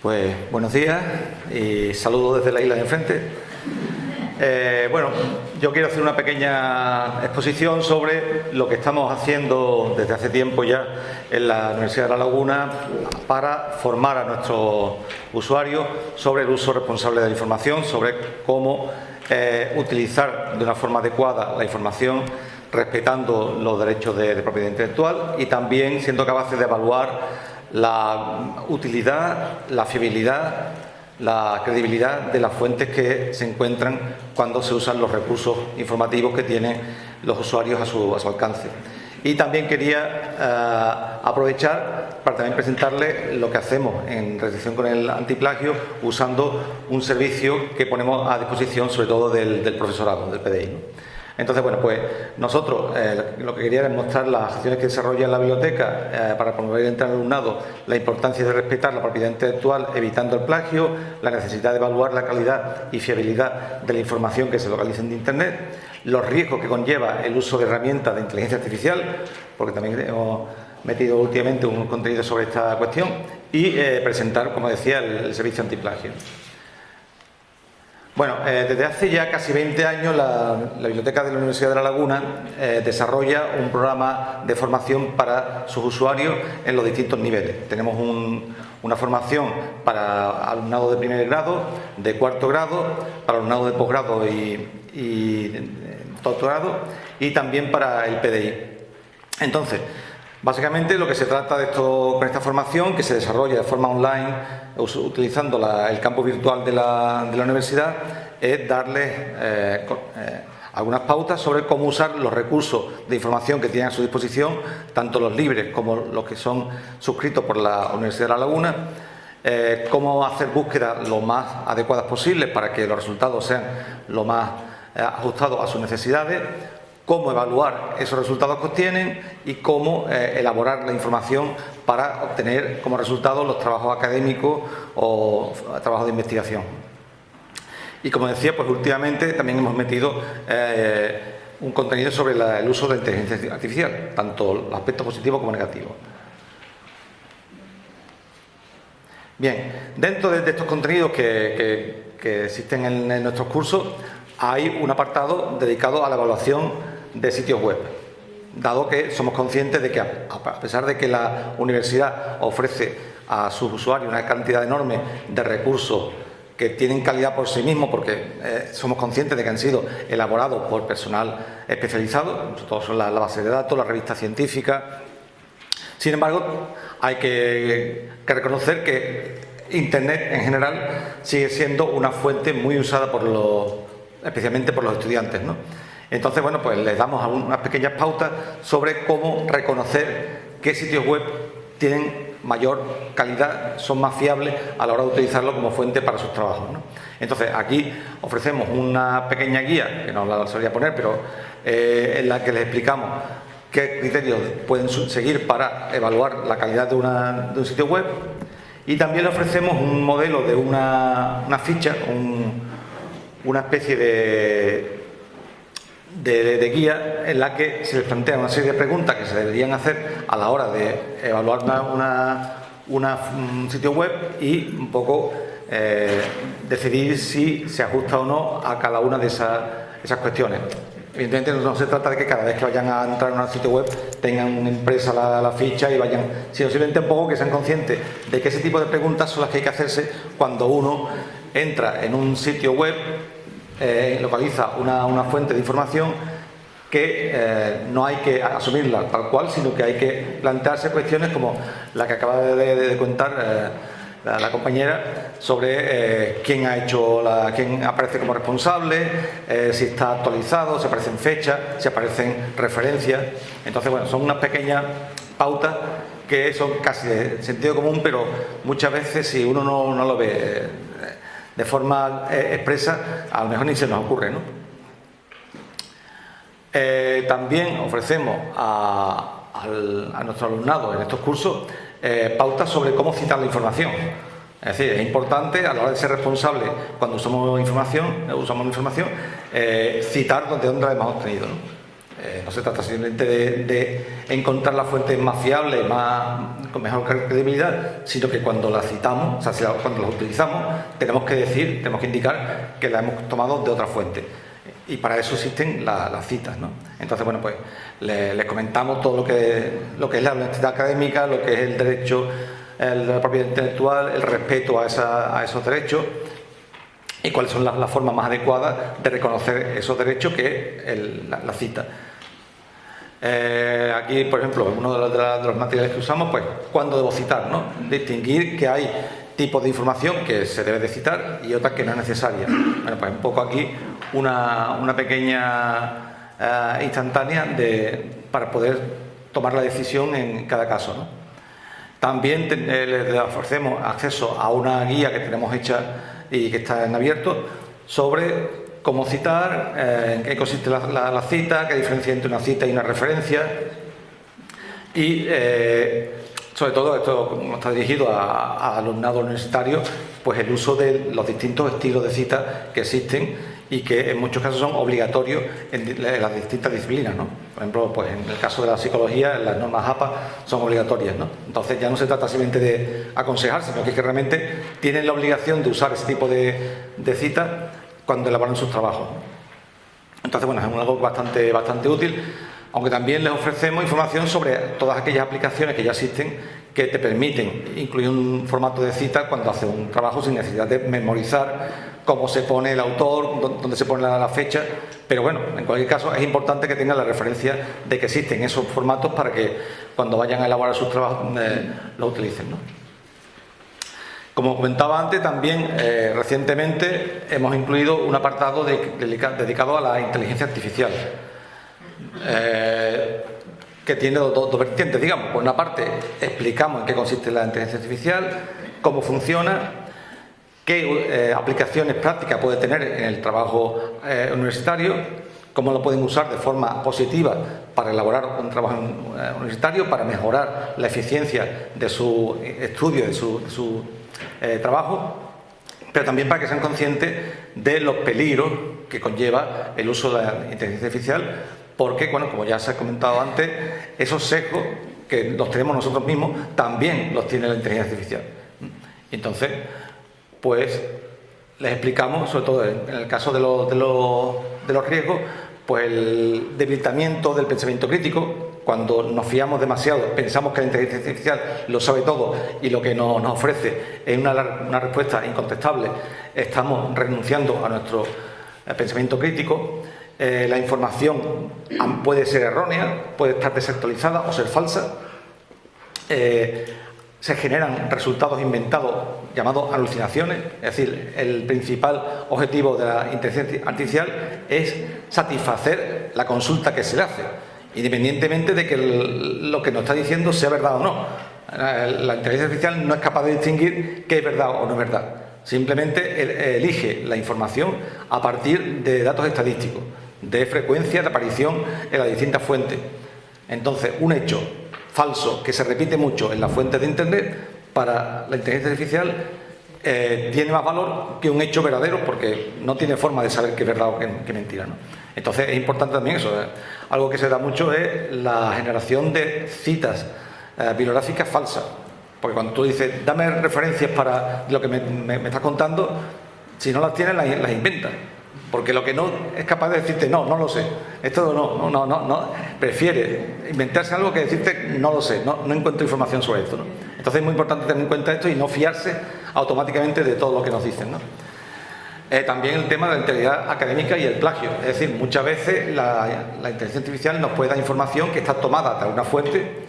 Pues buenos días y saludos desde la isla de enfrente. Bueno, yo quiero hacer una pequeña exposición sobre lo que estamos haciendo desde hace tiempo ya en la Universidad de La Laguna para formar a nuestros usuarios sobre el uso responsable de la información, sobre cómo utilizar de una forma adecuada la información, respetando los derechos de propiedad intelectual y también siendo capaces de evaluar la utilidad, la fiabilidad, la credibilidad de las fuentes que se encuentran cuando se usan los recursos informativos que tienen los usuarios a su alcance. Y también quería aprovechar para también presentarles lo que hacemos en relación con el antiplagio usando un servicio que ponemos a disposición sobre todo del profesorado, del PDI, ¿no? Entonces, bueno, pues nosotros lo que quería era mostrar las acciones que desarrolla la biblioteca para promover entre el alumnado la importancia de respetar la propiedad intelectual evitando el plagio, la necesidad de evaluar la calidad y fiabilidad de la información que se localiza en Internet, los riesgos que conlleva el uso de herramientas de inteligencia artificial, porque también hemos metido últimamente un contenido sobre esta cuestión, y presentar, como decía, el servicio antiplagio. Bueno, desde hace ya casi 20 años la Biblioteca de la Universidad de La Laguna desarrolla un programa de formación para sus usuarios en los distintos niveles. Tenemos una formación para alumnado de primer grado, de cuarto grado, para alumnado de posgrado y doctorado y también para el PDI. Entonces, básicamente lo que se trata con esta formación, que se desarrolla de forma online utilizando el campo virtual de la universidad, es darles algunas pautas sobre cómo usar los recursos de información que tienen a su disposición, tanto los libres como los que son suscritos por la Universidad de La Laguna, cómo hacer búsquedas lo más adecuadas posibles para que los resultados sean lo más ajustados a sus necesidades, cómo evaluar esos resultados que obtienen y cómo elaborar la información para obtener como resultado los trabajos académicos o trabajos de investigación. Y como decía, pues últimamente también hemos metido un contenido sobre el uso de la inteligencia artificial, tanto los aspectos positivos como negativos. Bien, dentro de estos contenidos que existen en nuestros cursos hay un apartado dedicado a la evaluación de sitios web, dado que somos conscientes de que a pesar de que la universidad ofrece a sus usuarios una cantidad enorme de recursos que tienen calidad por sí mismos, porque somos conscientes de que han sido elaborados por personal especializado, todos son la base de datos, la revista científica. Sin embargo, hay que reconocer que Internet en general sigue siendo una fuente muy usada especialmente por los estudiantes, ¿no? Entonces, bueno, pues les damos unas pequeñas pautas sobre cómo reconocer qué sitios web tienen mayor calidad, son más fiables a la hora de utilizarlo como fuente para sus trabajos, ¿no? Entonces, aquí ofrecemos una pequeña guía, que no la solía poner, pero en la que les explicamos qué criterios pueden seguir para evaluar la calidad de un sitio web, y también le ofrecemos un modelo de una ficha, una especie de guía en la que se les plantea una serie de preguntas que se deberían hacer a la hora de evaluar un sitio web y un poco decidir si se ajusta o no a cada una de esas cuestiones. Evidentemente no se trata de que cada vez que vayan a entrar en un sitio web tengan impresa la ficha y vayan, sino simplemente un poco que sean conscientes de que ese tipo de preguntas son las que hay que hacerse cuando uno entra en un sitio web, localiza una fuente de información que no hay que asumirla tal cual, sino que hay que plantearse cuestiones como la que acaba de contar la compañera sobre quién aparece como responsable, si está actualizado, si aparecen fechas, si aparecen referencias. Entonces, bueno, son unas pequeñas pautas que son casi de sentido común, pero muchas veces si uno no lo ve de forma expresa, a lo mejor ni se nos ocurre, ¿no? También ofrecemos a nuestro alumnado en estos cursos pautas sobre cómo citar la información. Es decir, es importante a la hora de ser responsable cuando usamos información, citar de dónde la hemos obtenido, ¿no? No se trata simplemente de encontrar las fuentes más fiables, con mejor credibilidad, sino que cuando las citamos, o sea, cuando las utilizamos, tenemos que indicar que la hemos tomado de otra fuente. Y para eso existen las citas, ¿no? Entonces, bueno, pues les comentamos todo lo que es la honestidad académica, lo que es el derecho, la propiedad intelectual, el respeto a esos derechos y cuáles son las formas más adecuadas de reconocer esos derechos, que es la cita. Aquí, por ejemplo, uno de los materiales que usamos, pues, ¿cuándo debo citar?, ¿no? Distinguir que hay tipos de información que se debe de citar y otras que no es necesaria. Bueno, pues un poco aquí una pequeña instantánea para poder tomar la decisión en cada caso, ¿no? También les ofrecemos acceso a una guía que tenemos hecha y que está en abierto sobre cómo citar, en qué consiste la cita, qué diferencia entre una cita y una referencia y sobre todo esto, como está dirigido a alumnado universitario, pues el uso de los distintos estilos de cita que existen y que en muchos casos son obligatorios en las distintas disciplinas, ¿no? Por ejemplo, pues en el caso de la psicología, las normas APA son obligatorias, ¿no? Entonces ya no se trata simplemente de aconsejar, sino que realmente tienen la obligación de usar ese tipo de citas cuando elaboran sus trabajos. Entonces, bueno, es algo bastante útil, aunque también les ofrecemos información sobre todas aquellas aplicaciones que ya existen que te permiten incluir un formato de cita cuando haces un trabajo sin necesidad de memorizar cómo se pone el autor, dónde se pone la fecha, pero bueno, en cualquier caso es importante que tengan la referencia de que existen esos formatos para que cuando vayan a elaborar sus trabajos lo utilicen, ¿no? Como comentaba antes, también recientemente hemos incluido un apartado dedicado a la inteligencia artificial, que tiene dos vertientes, digamos. Por una parte, explicamos en qué consiste la inteligencia artificial, cómo funciona, qué aplicaciones prácticas puede tener en el trabajo universitario, cómo lo pueden usar de forma positiva para elaborar un trabajo universitario, para mejorar la eficiencia de su estudio, de su trabajo, pero también para que sean conscientes de los peligros que conlleva el uso de la inteligencia artificial, porque, bueno, como ya se ha comentado antes, esos sesgos que los tenemos nosotros mismos también los tiene la inteligencia artificial. Entonces, pues les explicamos, sobre todo en el caso de los riesgos, pues el debilitamiento del pensamiento crítico. Cuando nos fiamos demasiado, pensamos que la inteligencia artificial lo sabe todo y lo que nos ofrece es una respuesta incontestable, estamos renunciando a nuestro pensamiento crítico. La información puede ser errónea, puede estar desactualizada o ser falsa. Se generan resultados inventados llamados alucinaciones, es decir, el principal objetivo de la inteligencia artificial es satisfacer la consulta que se le hace, independientemente de que lo que nos está diciendo sea verdad o no. La inteligencia artificial no es capaz de distinguir qué es verdad o no es verdad. Simplemente elige la información a partir de datos estadísticos, de frecuencia de aparición en las distintas fuentes. Entonces, un hecho falso que se repite mucho en las fuentes de Internet, para la inteligencia artificial tiene más valor que un hecho verdadero, porque no tiene forma de saber qué es verdad o qué mentira, ¿no? Entonces es importante también eso. Algo que se da mucho es la generación de citas bibliográficas falsas, porque cuando tú dices dame referencias para lo que me estás contando, si no las tienes las inventas, porque lo que no es capaz de decirte no lo sé, esto no, prefiere inventarse algo que decirte no lo sé, no encuentro información sobre esto, ¿no? Entonces es muy importante tener en cuenta esto y no fiarse automáticamente de todo lo que nos dicen, ¿no? También el tema de la integridad académica y el plagio. Es decir, muchas veces la inteligencia artificial nos puede dar información que está tomada de una fuente,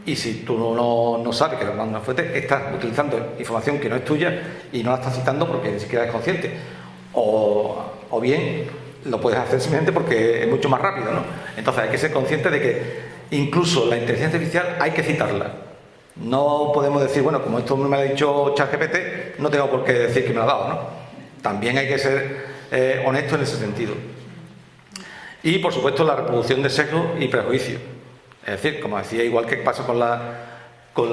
y si tú no sabes que es una fuente, estás utilizando información que no es tuya y no la estás citando porque ni siquiera eres consciente. O bien lo puedes hacer simplemente porque es mucho más rápido, ¿no? Entonces hay que ser consciente de que incluso la inteligencia artificial hay que citarla. No podemos decir, bueno, como esto me lo ha dicho ChatGPT, no tengo por qué decir que me lo ha dado, ¿no? También hay que ser honesto en ese sentido. Y, por supuesto, la reproducción de sesgos y prejuicios. Es decir, como decía, igual que pasa con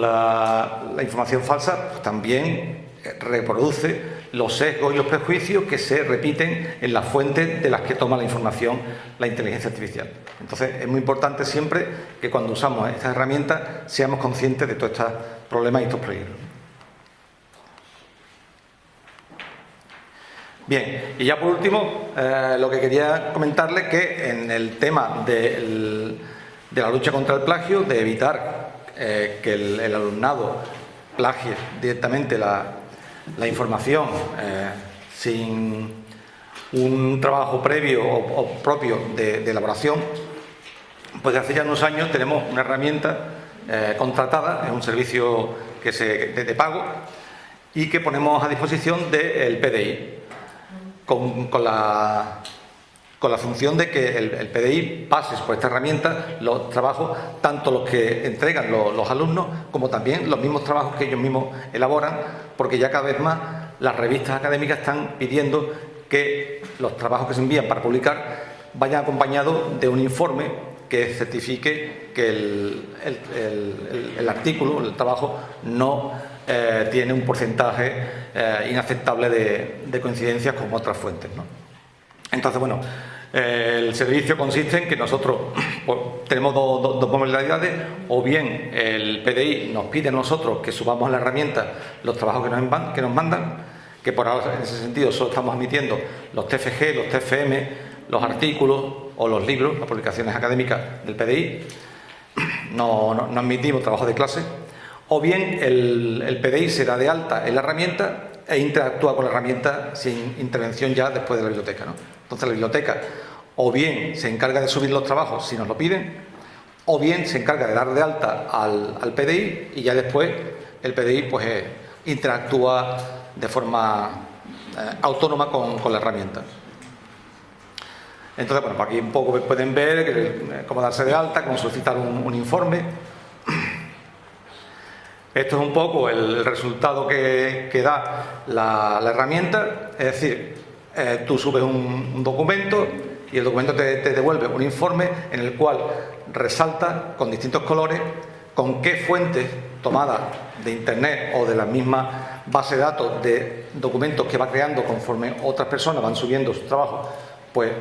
la información falsa, pues también reproduce los sesgos y los prejuicios que se repiten en las fuentes de las que toma la información la inteligencia artificial. Entonces, es muy importante siempre que cuando usamos estas herramientas seamos conscientes de todos estos problemas y estos peligros. Bien, y ya por último, lo que quería comentarles que en el tema de la lucha contra el plagio, de evitar que el alumnado plagie directamente la información sin un trabajo previo o propio de elaboración, pues desde hace ya unos años tenemos una herramienta contratada, es un servicio de pago y que ponemos a disposición del PDI con la función de que el PDI pase por esta herramienta los trabajos, tanto los que entregan los alumnos como también los mismos trabajos que ellos mismos elaboran, porque ya cada vez más las revistas académicas están pidiendo que los trabajos que se envían para publicar vayan acompañados de un informe que certifique que el artículo, el trabajo, no tiene un porcentaje inaceptable de coincidencias con otras fuentes, ¿no? Entonces, bueno, el servicio consiste en que nosotros pues, tenemos dos modalidades: o bien el PDI nos pide a nosotros que subamos a la herramienta los trabajos que nos mandan, que por ahora en ese sentido solo estamos admitiendo los TFG, los TFM, los artículos o los libros, las publicaciones académicas del PDI, no admitimos trabajo de clase. O bien el PDI se da de alta en la herramienta e interactúa con la herramienta sin intervención ya después de la biblioteca, ¿no? Entonces la biblioteca o bien se encarga de subir los trabajos si nos lo piden, o bien se encarga de dar de alta al PDI y ya después el PDI pues interactúa de forma autónoma con la herramienta. Entonces, bueno, aquí un poco pueden ver cómo darse de alta, cómo solicitar un informe. Esto es un poco el resultado que da la herramienta, es decir, tú subes un documento y el documento te devuelve un informe en el cual resalta con distintos colores con qué fuentes tomadas de internet o de la misma base de datos de documentos que va creando conforme otras personas van subiendo sus trabajos, pues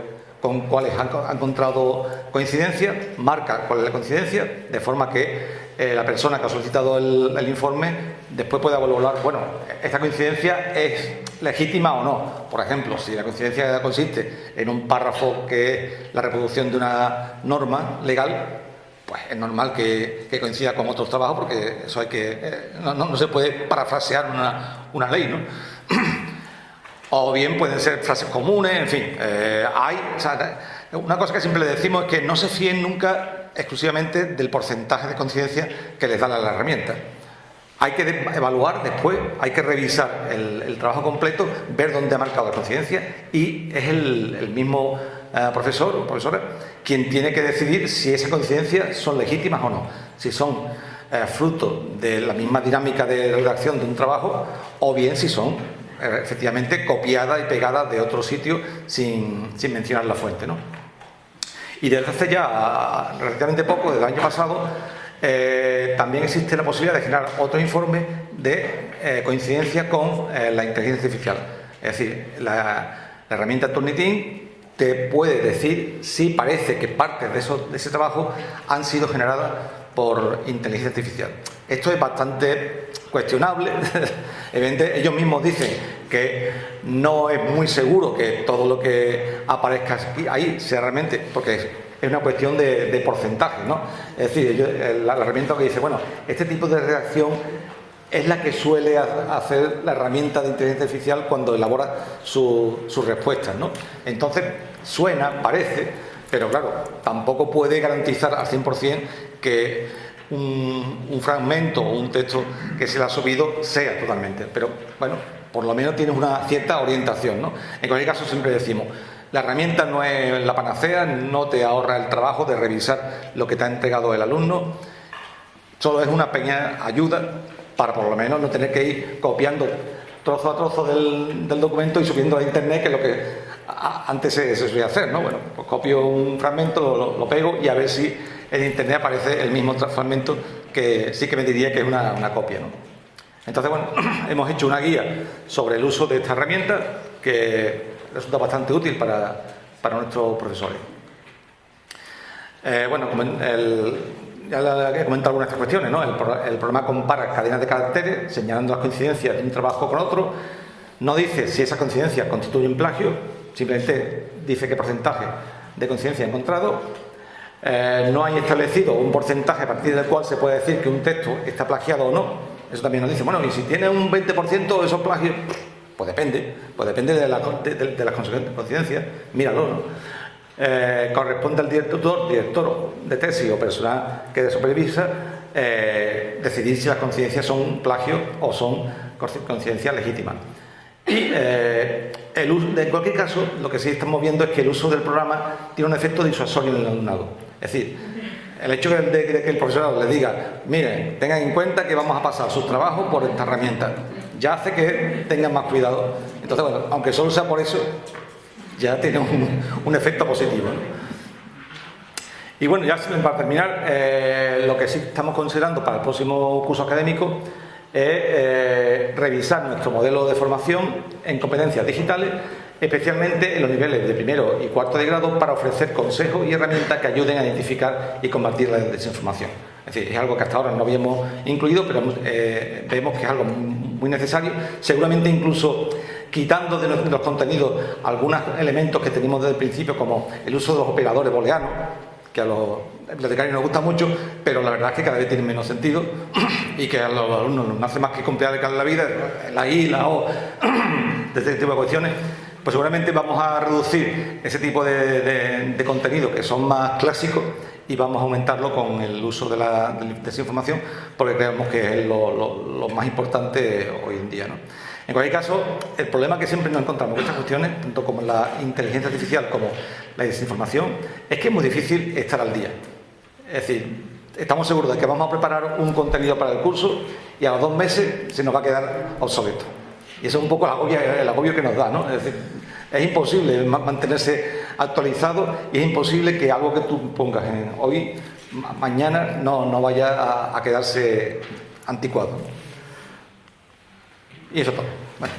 con cuáles han encontrado coincidencia, marca cuál es la coincidencia, de forma que la persona que ha solicitado el informe después pueda evaluar, bueno, esta coincidencia es legítima o no. Por ejemplo, si la coincidencia consiste en un párrafo que es la reproducción de una norma legal, pues es normal que coincida con otros trabajos, porque eso hay que no se puede parafrasear una ley, ¿no? O bien pueden ser frases comunes, en fin. Una cosa que siempre le decimos es que no se fíen nunca exclusivamente del porcentaje de coincidencia que les da la herramienta. Hay que evaluar después, hay que revisar el trabajo completo, ver dónde ha marcado la coincidencia, y es el mismo profesor o profesora quien tiene que decidir si esas coincidencias son legítimas o no, si son fruto de la misma dinámica de redacción de un trabajo, o bien si son efectivamente copiadas y pegadas de otro sitio sin mencionar la fuente, ¿no? Y desde hace ya relativamente poco, desde el año pasado, también existe la posibilidad de generar otro informe de coincidencia con la inteligencia artificial. Es decir, la herramienta Turnitin te puede decir si parece que partes de ese trabajo han sido generadas por inteligencia artificial. Esto es bastante cuestionable. Evidentemente, ellos mismos dicen que no es muy seguro que todo lo que aparezca ahí sea realmente, porque es una cuestión de porcentaje, ¿no? Es decir, la herramienta que dice, bueno, este tipo de redacción es la que suele hacer la herramienta de inteligencia artificial cuando elabora sus respuestas, ¿no? Entonces, suena, parece, pero claro, tampoco puede garantizar al 100% que un fragmento o un texto que se le ha subido sea totalmente, pero bueno, por lo menos tienes una cierta orientación, ¿no? En cualquier caso, siempre decimos, la herramienta no es la panacea, no te ahorra el trabajo de revisar lo que te ha entregado el alumno, solo es una pequeña ayuda para por lo menos no tener que ir copiando trozo a trozo del documento y subiendo a internet, que es lo que antes se solía hacer, ¿no? Bueno, pues copio un fragmento, lo pego y a ver si en internet aparece el mismo fragmento, que sí que me diría que es una copia, ¿no? Entonces, bueno, hemos hecho una guía sobre el uso de esta herramienta que resulta bastante útil para nuestros profesores. Bueno, ya he comentado algunas de estas cuestiones, ¿no? El programa compara cadenas de caracteres señalando las coincidencias de un trabajo con otro. No dice si esas coincidencias constituyen plagio, simplemente dice qué porcentaje de coincidencia ha encontrado. No hay establecido un porcentaje a partir del cual se puede decir que un texto está plagiado o no. Eso también nos dice, bueno, y si tiene un 20% de esos plagios, pues depende de las coincidencias, míralo, ¿no? Corresponde al director de tesis o personal que supervisa decidir si las coincidencias son plagio o son coincidencias legítimas. Y en cualquier caso, lo que sí estamos viendo es que el uso del programa tiene un efecto disuasorio en el alumnado. Es decir, el hecho de que el profesor le diga, miren, tengan en cuenta que vamos a pasar sus trabajos por esta herramienta, ya hace que tengan más cuidado. Entonces, bueno, aunque solo sea por eso, ya tiene un efecto positivo, ¿no? Y bueno, ya para terminar, lo que sí estamos considerando para el próximo curso académico es revisar nuestro modelo de formación en competencias digitales, especialmente en los niveles de primero y cuarto de grado, para ofrecer consejos y herramientas que ayuden a identificar y combatir la desinformación. Es decir, es algo que hasta ahora no habíamos incluido, pero vemos que es algo muy necesario, seguramente incluso quitando de los contenidos algunos elementos que tenemos desde el principio, como el uso de los operadores booleanos, que a los bibliotecarios nos gusta mucho, pero la verdad es que cada vez tienen menos sentido y que a los alumnos no hace más que complicar la vida, la I, la O, de este tipo de cuestiones. Pues seguramente vamos a reducir ese tipo de contenidos que son más clásicos y vamos a aumentarlo con el uso de la desinformación, porque creemos que es lo más importante hoy en día, ¿no? En cualquier caso, el problema que siempre nos encontramos con estas cuestiones, tanto como la inteligencia artificial como la desinformación, es que es muy difícil estar al día. Es decir, estamos seguros de que vamos a preparar un contenido para el curso y a los 2 meses se nos va a quedar obsoleto. Y eso es un poco el agobio que nos da, ¿no? Es decir, es imposible mantenerse actualizado y es imposible que algo que tú pongas hoy, mañana, no vaya a quedarse anticuado. Y eso es todo. Bueno.